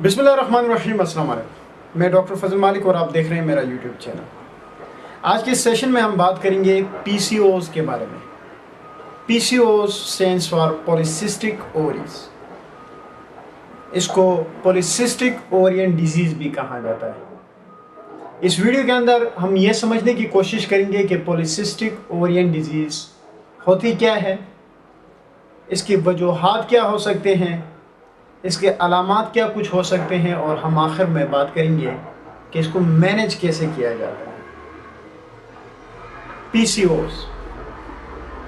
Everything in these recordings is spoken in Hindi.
बिस्मिल्लाहिर्रहमानिर्रहीम, अस्सलाम वालेकुम। मैं डॉक्टर फजल मालिक और आप देख रहे हैं मेरा यूट्यूब चैनल। आज के इस सेशन में हम बात करेंगे पीसीओज के बारे में। PCOS stands for polycystic ovaries. इसको पॉलीसिस्टिक ओवरियन डिजीज़ भी कहा जाता है। इस वीडियो के अंदर हम ये समझने की कोशिश करेंगे कि पॉलीसिस्टिक ओवरियन डिजीज़ होती क्या है, इसकी वजूहात क्या हो सकते हैं, इसके अलामात क्या कुछ हो सकते हैं, और हम आखिर में बात करेंगे कि इसको मैनेज कैसे किया जाता है। पीसीओज,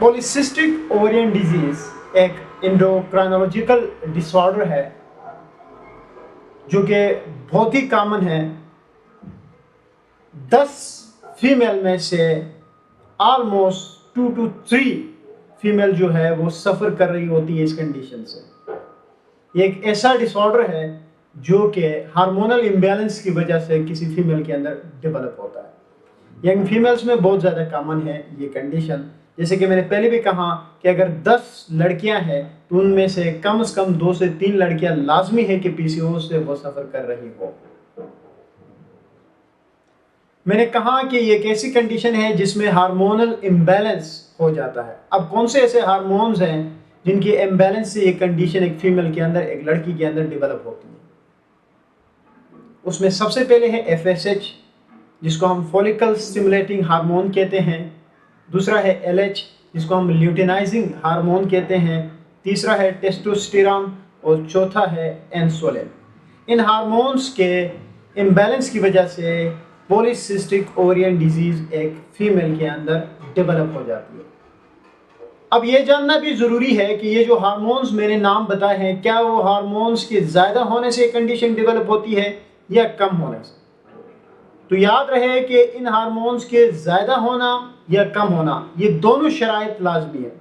पॉलीसिस्टिक ओवरियन डिजीज, एक एंडोक्राइनोलॉजिकल डिसऑर्डर है जो कि बहुत ही कॉमन है। 10 फीमेल में से ऑलमोस्ट 2 to 3 फीमेल जो है वो सफ़र कर रही होती है इस कंडीशन से। ये एक ऐसा डिसऑर्डर है जो कि हार्मोनल इम्बैलेंस की वजह से किसी फीमेल के अंदर डेवलप होता है। यंग फीमेल्स में बहुत ज़्यादा कॉमन है ये कंडीशन। जैसे कि मैंने पहले भी कहा कि अगर 10 लड़कियां हैं तो उनमें से कम 2 से 3 लड़कियां लाजमी है कि पीसीओएस से वो सफ़र कर रही हो। मैंने कहा कि ये एक ऐसी कंडीशन है जिसमें हार्मोनल इम्बैलेंस हो जाता है। अब कौन से ऐसे हार्मोन्स हैं जिनकी इम्बैलेंस से ये कंडीशन एक फीमेल के अंदर, एक लड़की के अंदर डेवलप होती है? उसमें सबसे पहले है एफएसएच, जिसको हम फॉलिकल स्टिमुलेटिंग हार्मोन कहते हैं। दूसरा है एलएच, जिसको हम ल्यूटिनाइजिंग हार्मोन कहते हैं। तीसरा है टेस्टोस्टेरोन और चौथा है इंसुलिन। इन हार्मोन्स के इम्बैलेंस की वजह से पॉलीसिस्टिक ओवरियन डिजीज एक फीमेल के अंदर डेवलप हो जाती है। अब ये जानना भी ज़रूरी है कि ये जो हार्मोन्स मैंने नाम बताए हैं, क्या वो हार्मोन्स के ज़्यादा होने से कंडीशन डेवलप होती है या कम होने से? तो याद रहे कि इन हार्मोन्स के ज़्यादा होना या कम होना, ये दोनों शराइत लाजमी है।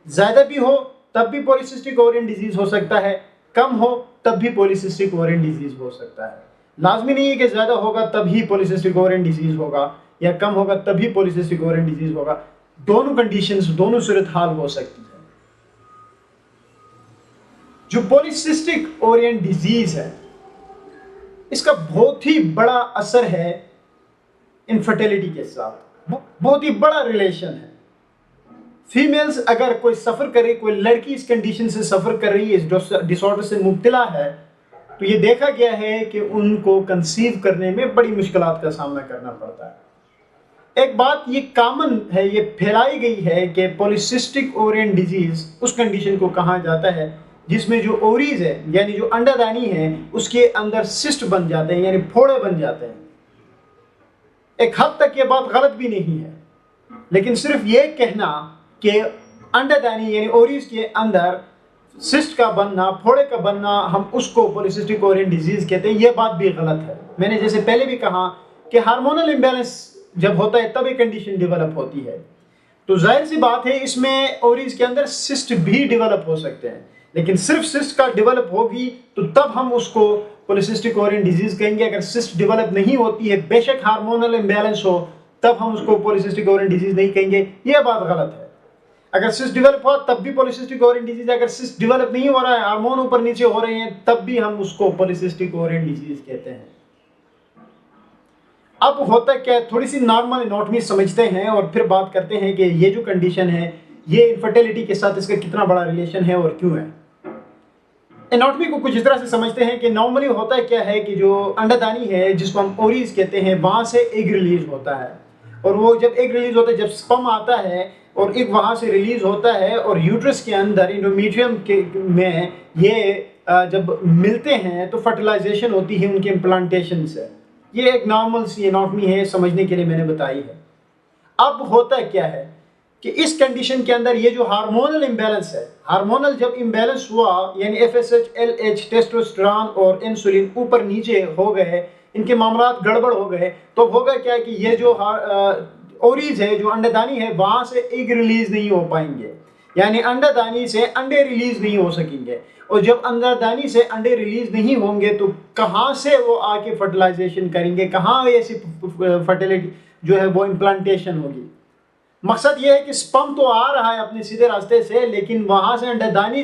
ज़्यादा भी हो तब भी पॉलीसिस्टिक ओवरियन डिजीज़ हो सकता है, कम हो तब भी पॉलीसिस्टिक ओवरियन डिजीज़ हो सकता है। लाजमी नहीं है कि ज़्यादा होगा तभी पॉलीसिस्टिक ओवरियन डिजीज़ होगा या कम होगा तभी पॉलीसिस्टिक ओवरियन डिजीज़ होगा। दोनों कंडीशंस, दोनों सूरत हाल हो सकती है। जो पॉलीसिस्टिक ओवरियन डिजीज है, इसका बहुत ही बड़ा असर है इनफर्टिलिटी के साथ, बहुत ही बड़ा रिलेशन है। फीमेल्स अगर कोई सफर करे, कोई लड़की इस कंडीशन से सफर कर रही है, इस डिसऑर्डर से मुब्तला है, तो ये देखा गया है कि उनको कंसीव करने में बड़ी मुश्किलात का सामना करना पड़ता है। एक बात ये कॉमन है, ये फैलाई गई है कि पॉलीसिस्टिक ओवरियन डिजीज उस कंडीशन को कहा जाता है जिसमें जो ओवरीज है, यानी जो अंडादानी है, उसके अंदर सिस्ट बन जाते हैं, यानी फोड़े बन जाते हैं। एक हद तक ये बात गलत भी नहीं है, लेकिन सिर्फ ये कहना कि अंडादानी यानी ओवरीज के अंदर सिस्ट का बनना, फोड़े का बनना, हम उसको पॉलीसिस्टिक ओवरियन डिजीज कहते हैं, ये बात भी गलत है। मैंने जैसे पहले भी कहा कि हार्मोनल इम्बैलेंस जब होता है तब एक कंडीशन डेवलप होती है। तो जाहिर सी बात है इसमें ओवरीज के अंदर सिस्ट भी डेवलप हो सकते हैं, लेकिन सिर्फ सिस्ट का डेवलप होगी तो तब हम उसको पॉलीसिस्टिक ओवरियन डिजीज कहेंगे। अगर सिस्ट डेवलप नहीं होती है, बेशक हार्मोनल इम्बैलेंस हो, तब हम उसको पॉलीसिस्टिक ओवरियन डिजीज नहीं कहेंगे। यह बात गलत है। अगर सिस्ट डेवलप हो तब भी पॉलीसिस्टिक ओवरियन डिजीज है, अगर सिस्ट डेवलप नहीं हो रहा है, हार्मोन ऊपर नीचे हो रहे हैं, तब भी हम उसको पॉलीसिस्टिक ओवरियन डिजीज कहते हैं। अब होता क्या है, थोड़ी सी नॉर्मल एनाटॉमी समझते हैं और फिर बात करते हैं कि ये जो कंडीशन है ये इनफर्टिलिटी के साथ इसका कितना बड़ा रिलेशन है और क्यों है। एनाटॉमी को कुछ इस तरह से समझते हैं कि नॉर्मली होता क्या है कि जो अंडादानी है, जिसको हम ओवरीज कहते हैं, वहां से एग रिलीज होता है, और वो जब एग रिलीज होता है, जब स्पर्म आता है और एग वहां से रिलीज होता है, और यूट्रस के अंदर एंडोमेट्रियम के में ये जब मिलते हैं तो फर्टिलाइजेशन होती है उनके इम्प्लांटेशन से। ये एक नॉर्मल सी एनाटॉमी है, समझने के लिए मैंने बताई है। अब होता क्या है कि इस कंडीशन के अंदर ये जो हार्मोनल इम्बैलेंस है, हार्मोनल जब इम्बैलेंस हुआ, यानी एफएसएच, एलएच, टेस्टोस्टेरोन और इंसुलिन ऊपर नीचे हो गए, इनके मामलात गड़बड़ हो गए, तो होगा क्या कि ये जो ओवरीज है, जो अंडादानी है, वहां से एग रिलीज नहीं हो पाएंगे, यानी अंडादानी से अंडे रिलीज नहीं हो सकेंगे। और जब अंडादानी से अंडे रिलीज नहीं होंगे तो कहाँ से वो आके फर्टिलाइजेशन करेंगे, कहाँ ऐसी फर्टिलिटी जो है वो इम्प्लांटेशन होगी। मकसद ये है कि स्पर्म तो आ रहा है अपने सीधे रास्ते से, लेकिन वहां से अंडादानी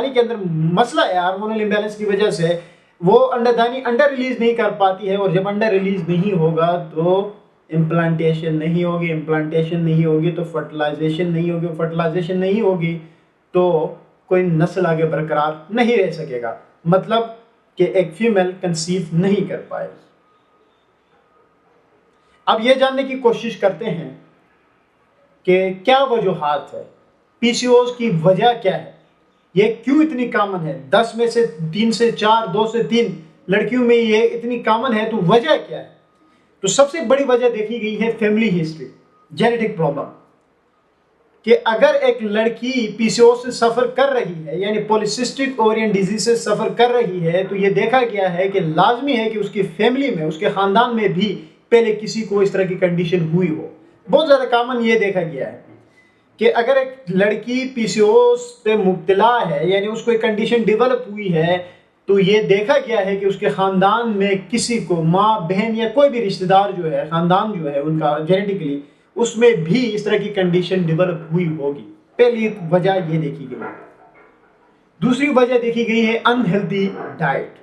के अंदर मसला है, हार्मोनल इम्बैलेंस की वजह से वो अंडरदानी अंडर रिलीज नहीं कर पाती है, और जब अंडर रिलीज नहीं होगा तो इम्प्लांटेशन नहीं होगी, इम्प्लांटेशन नहीं होगी तो फर्टिलाइजेशन नहीं होगी, फर्टिलाइजेशन नहीं होगी तो कोई नस्ल आगे बरकरार नहीं रह सकेगा, मतलब कि एक फीमेल कंसीव नहीं कर पाएगी। अब ये जानने की कोशिश करते हैं कि क्या वजूहात है, पीसीओएस की वजह क्या है, ये क्यों इतनी कॉमन है, 10 में से 3 से 4, 2 से 3 लड़कियों में ये इतनी कॉमन है, तो वजह क्या है? तो सबसे बड़ी वजह देखी गई है फैमिली हिस्ट्री, जेनेटिक प्रॉब्लम, कि अगर एक लड़की पीसीओएस से सफर कर रही है, यानी पॉलीसिस्टिक ओवरियन डिजीज से सफर कर रही है, तो ये देखा गया है कि लाजमी है कि उसकी फैमिली में, उसके खानदान में भी पहले किसी को इस तरह की कंडीशन हुई हो। बहुत ज्यादा कॉमन ये देखा गया है कि अगर एक लड़की पीसीओएस पे मुब्तला है, यानी उसको एक कंडीशन डेवलप हुई है, तो ये देखा गया है कि उसके खानदान में किसी को, माँ बहन या कोई भी रिश्तेदार जो है, खानदान जो है उनका जेनेटिकली, उसमें भी इस तरह की कंडीशन डेवलप हुई होगी। पहली वजह ये देखी गई। दूसरी वजह देखी गई है अनहेल्दी डाइट,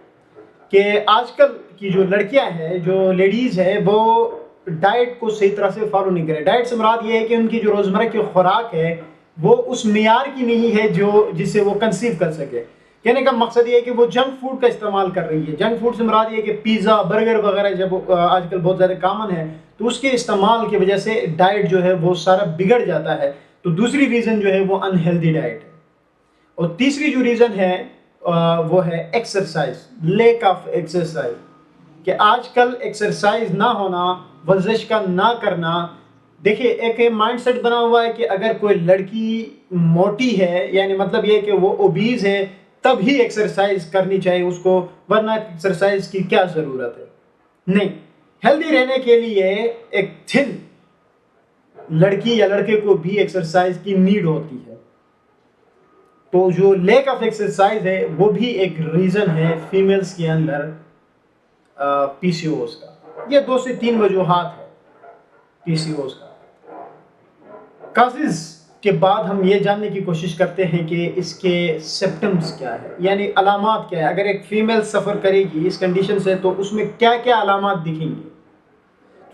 कि आजकल की जो लड़कियां हैं, जो लेडीज है, वो डाइट को सही तरह से फॉलो नहीं करें। डाइट से मुराद ये है कि उनकी जो रोजमर्रा की खुराक है वो उस मियार की नहीं है जो जिससे वो कंसीव कर सके। कहने का मकसद ये है कि वो जंक फूड का इस्तेमाल कर रही है। जंक फूड से मुराद ये है कि पिज़्ज़ा, बर्गर वगैरह जब आजकल बहुत ज़्यादा कॉमन है, तो उसके इस्तेमाल की वजह से डाइट जो है वो सारा बिगड़ जाता है। तो दूसरी रीज़न जो है वो अनहेल्दी डाइट है। और तीसरी जो रीज़न है वो है एक्सरसाइज, लैक ऑफ एक्सरसाइज, कि आजकल एक्सरसाइज ना होना, वर्जिश का ना करना। देखिए, एक माइंडसेट बना हुआ है कि अगर कोई लड़की मोटी है, यानी मतलब ये कि वो ओबीज है, तभी एक्सरसाइज करनी चाहिए उसको, वरना एक्सरसाइज की क्या ज़रूरत है। नहीं, हेल्दी रहने के लिए एक थिन लड़की या लड़के को भी एक्सरसाइज की नीड होती है। तो जो लैक ऑफ एक्सरसाइज है वो भी एक रीज़न है फीमेल्स के अंदर पीसीओएस का। ये 2 से 3 वजूहात है पीसीओएस का। काजेज के बाद हम ये जानने की कोशिश करते हैं कि इसके सिम्टम्स क्या है, यानी अलामात क्या है। अगर एक फीमेल सफ़र करेगी इस कंडीशन से तो उसमें क्या क्या अलामात दिखेंगी।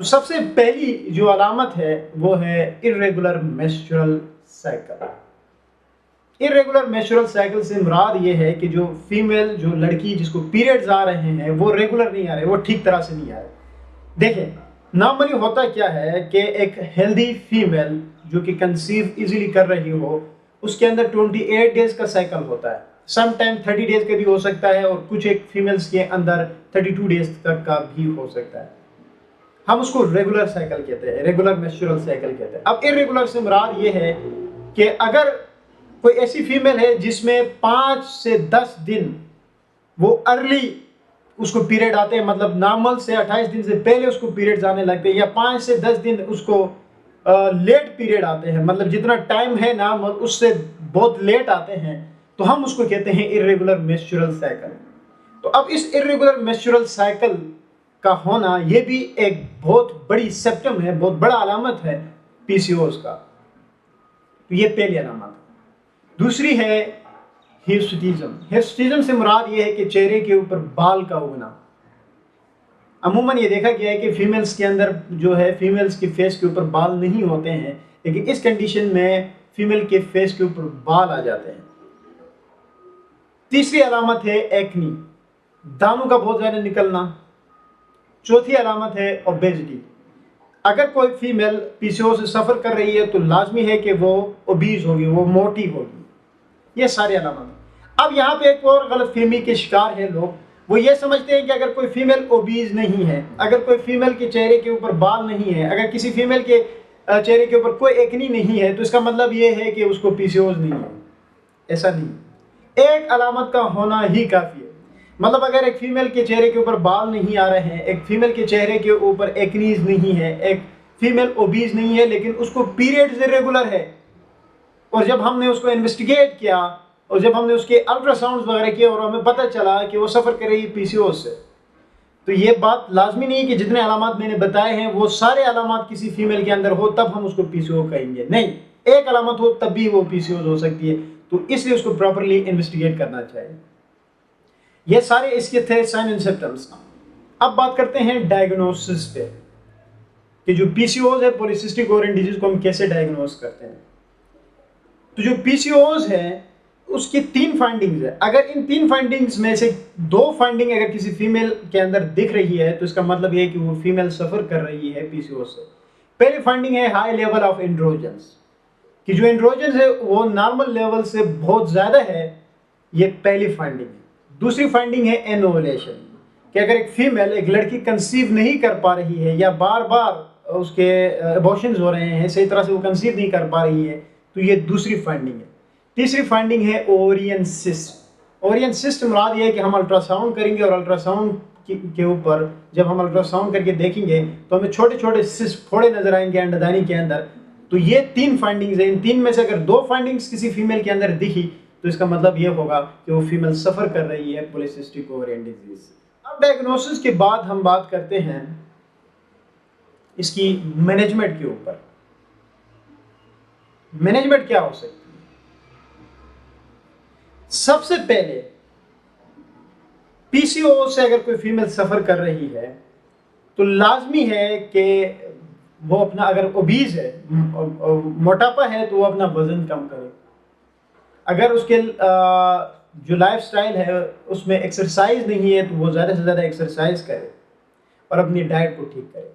तो सबसे पहली जो अलामत है वो है irregular menstrual cycle. Irregular menstrual cycle से मुराद ये है कि जो फीमेल, जो लड़की जिसको पीरियड्स आ रहे हैं वो रेगुलर नहीं आ रहे, वो ठीक तरह से नहीं आ रहे। देखें, नॉर्मली होता क्या है कि एक हेल्दी फीमेल जो कि कंसीव इजीली कर रही हो, उसके अंदर 28 डेज का साइकिल होता है, सम टाइम 30 डेज का भी हो सकता है, और कुछ एक फीमेल्स के अंदर 32 डेज तक का भी हो सकता है। हम उसको रेगुलर साइकिल कहते हैं, रेगुलर मेंस्ट्रुअल साइकिल कहते हैं। अब इरेगुलर से मुराद ये है कि अगर कोई ऐसी फीमेल है जिसमें 5 से 10 दिन वो अर्ली उसको पीरियड आते हैं, मतलब नॉर्मल से 28 दिन से पहले उसको पीरियड्स आने लगते हैं, या 5 से 10 दिन उसको लेट पीरियड आते हैं, मतलब जितना टाइम है नॉर्मल उससे बहुत लेट आते हैं, तो हम उसको कहते हैं इरेगुलर मेंस्ट्रुअल साइकिल। तो अब इस इरेगुलर मेंस्ट्रुअल साइकिल का होना ये भी एक बहुत बड़ी सिम्टम है, बहुत बड़ा अलामत है पीसीओएस का। तो ये पहली अलामत है। दूसरी है हिर्सुटिज्म। हिर्सुटिज्म से मुराद ये है कि चेहरे के ऊपर बाल का उगना। अमूमन ये देखा गया है कि फीमेल्स के अंदर जो है, फीमेल्स के फेस के ऊपर बाल नहीं होते हैं, लेकिन इस कंडीशन में फीमेल के फेस के ऊपर बाल आ जाते हैं। तीसरी अलामत है एक्नी, दानों का बहुत ज्यादा निकलना। चौथी अलामत है ओबेसिटी। अगर कोई फीमेल पीसीओएस से सफर कर रही है तो लाजमी है कि वो ओबीज होगी, वो मोटी होगी। ये सारी अलामत। अब यहाँ पे एक और गलतफहमी के शिकार है लोग, वो ये समझते हैं कि अगर कोई फीमेल ओबीज नहीं है, अगर कोई फीमेल के चेहरे के ऊपर बाल नहीं है, अगर किसी फीमेल के चेहरे के ऊपर कोई एक्नी नहीं है, तो इसका मतलब ये है कि उसको पीसीओएस नहीं है। ऐसा नहीं, एक अलामत का होना ही काफ़ी है। मतलब अगर एक फीमेल के चेहरे के ऊपर बाल नहीं आ रहे हैं, एक फीमेल के चेहरे के ऊपर एक्नीज नहीं है, एक फीमेल ओबीज नहीं है, लेकिन उसको पीरियड्स इरेगुलर है, और जब हमने उसको इन्वेस्टिगेट किया और जब हमने उसके अल्ट्रासाउंड वगैरह किए और हमें पता चला कि वो सफ़र कर रही है पीसीओएस से, तो ये बात लाजमी नहीं है कि जितने अलामात मैंने बताए हैं वो सारे अलामात किसी फीमेल के अंदर हो तब हम उसको पीसीओएस कहेंगे। नहीं, एक अलामत हो तब भी वो पीसीओएस हो सकती है, तो इसलिए उसको प्रॉपरली इन्वेस्टिगेट करना चाहिए। ये सारे इसके थे साइन एंड सिम्टम्स। अब बात करते हैं डायग्नोसिस पे कि जो पीसीओज है, पॉलीसिस्टिक ओवरियन डिजीज को हम कैसे डायग्नोस करते हैं। तो जो पीसीओज है उसकी 3 फाइंडिंग्स है। अगर इन 3 फाइंडिंग्स में से 2 फाइंडिंग अगर किसी फीमेल के अंदर दिख रही है तो इसका मतलब ये है कि वो फीमेल सफर कर रही है पीसीओज से। पहली फाइंडिंग है हाई लेवल ऑफ एंड्रोजन्स, कि जो एंड्रोजन्स है वो नॉर्मल लेवल से बहुत ज्यादा है, ये पहली फाइंडिंग है। दूसरी फाइंडिंग है एनोवुलेशन, कि अगर एक फीमेल, एक लड़की कंसीव नहीं कर पा रही है या बार बार उसके अबॉर्शंस हो रहे हैं, सही तरह से वो कंसीव नहीं कर पा रही है, तो ये दूसरी फाइंडिंग है। तीसरी फाइंडिंग है ओवरियन सिस्ट। ओवरियन सिस्ट मुराद ये है कि हम अल्ट्रासाउंड करेंगे और अल्ट्रासाउंड के ऊपर जब हम अल्ट्रासाउंड करके देखेंगे तो हमें छोटे छोटे सिस्ट फोड़े नजर आएंगे अंडदानी के अंदर। तो ये 3 फाइंडिंग्स है। इन 3 में से अगर 2 फाइंडिंग्स किसी फीमेल के अंदर दिखी तो इसका मतलब ये होगा कि वो फीमेल सफर कर रही है पॉलीसिस्टिक ओवरियन डिजीज। अब डायग्नोसिस के बाद हम बात करते हैं इसकी मैनेजमेंट के ऊपर। मैनेजमेंट क्या हो सकती है? सबसे पहले पीसीओ से अगर कोई फीमेल सफर कर रही है तो लाजमी है कि वो अपना, अगर ओबीज है, मोटापा है, तो वो अपना वजन कम करे। अगर उसके जो लाइफस्टाइल है उसमें एक्सरसाइज नहीं है तो वो ज़्यादा से ज़्यादा एक्सरसाइज करे और अपनी डाइट को ठीक करे।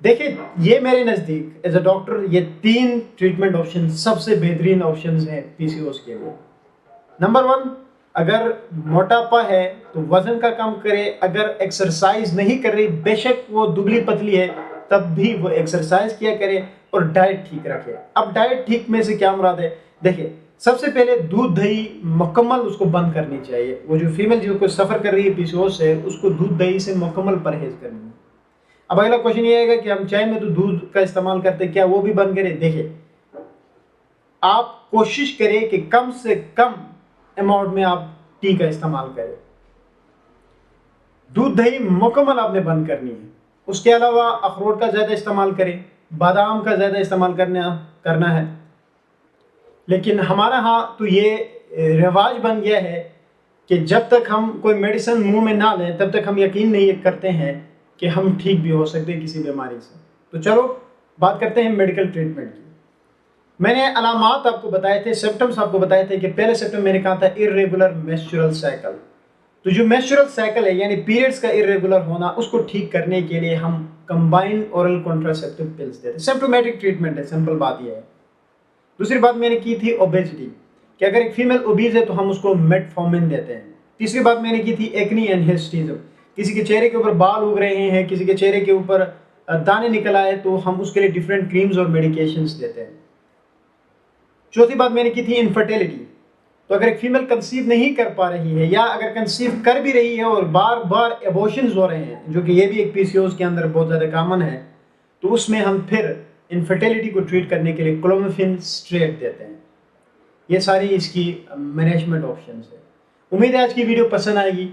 देखिए, ये मेरे नज़दीक एज अ डॉक्टर ये 3 ट्रीटमेंट ऑप्शन सबसे बेहतरीन ऑप्शन हैं पीसीओस के लिए। नंबर 1, अगर मोटापा है तो वजन का कम करे। अगर एक्सरसाइज नहीं कर रही, बेशक वो दुबली पतली है, तब भी वो एक्सरसाइज किया करे और डाइट ठीक रखे। अब डाइट ठीक में से क्या मुराद है? देखिए, सबसे पहले दूध दही मुकम्मल उसको बंद करनी चाहिए। वो जो फीमेल जो कोई सफ़र कर रही है पीसीओएस से, उसको दूध दही से मुकम्मल परहेज करनी है। अब अगला क्वेश्चन ये आएगा कि हम चाय में तो दूध का इस्तेमाल करते, क्या वो भी बंद करें? देखिए, आप कोशिश करें कि कम से कम अमाउंट में आप टी का इस्तेमाल करें। दूध दही मुकम्मल आपने बंद करनी है। उसके अलावा अखरोट का ज़्यादा इस्तेमाल करें, बादाम का ज़्यादा इस्तेमाल करना है। लेकिन हमारा यहाँ तो ये रिवाज बन गया है कि जब तक हम कोई मेडिसिन मुंह में ना लें तब तक हम यकीन नहीं करते हैं कि हम ठीक भी हो सकते हैं किसी बीमारी से। तो चलो बात करते हैं मेडिकल ट्रीटमेंट की। मैंने अलामात आपको बताए थे, सिम्टम्स आपको बताए थे कि पहले सिम्टम मैंने कहा था इर्रेगुलर मेंस्ट्रुअल साइकिल। तो जो मेंस्ट्रुअल साइकिल है यानी पीरियड्स का इर्रेगुलर होना, उसको ठीक करने के लिए हम कंबाइंड ओरल कॉन्ट्रासेप्टिव पिल्स देते हैं। सिम्प्टोमेटिक ट्रीटमेंट है, सिंपल बात यह है। दूसरी बात मैंने की थी ओबेसिटी, कि अगर एक फीमेल ओबीज है तो हम उसको मेटफॉर्मिन देते हैं। तीसरी बात मैंने की थी एक्नी एंड हिस्टीरिज्म, किसी के चेहरे के ऊपर बाल उग रहे हैं, किसी के चेहरे के ऊपर दाने निकल आए, तो हम उसके लिए डिफरेंट क्रीम्स और मेडिकेशंस देते हैं। चौथी बात मैंने की थी इनफर्टिलिटी, तो अगर एक फीमेल कंसीव नहीं कर पा रही है या अगर कंसीव कर भी रही है और बार बार एबॉर्शंस हो रहे हैं, जो कि ये भी एक पीसीओएस के अंदर बहुत ज़्यादा कॉमन है, तो उसमें हम फिर इनफर्टिलिटी को ट्रीट करने के लिए क्लोमिफेन स्ट्रेट देते हैं। ये सारी इसकी मैनेजमेंट ऑप्शंस है। उम्मीद है आज की वीडियो पसंद आएगी।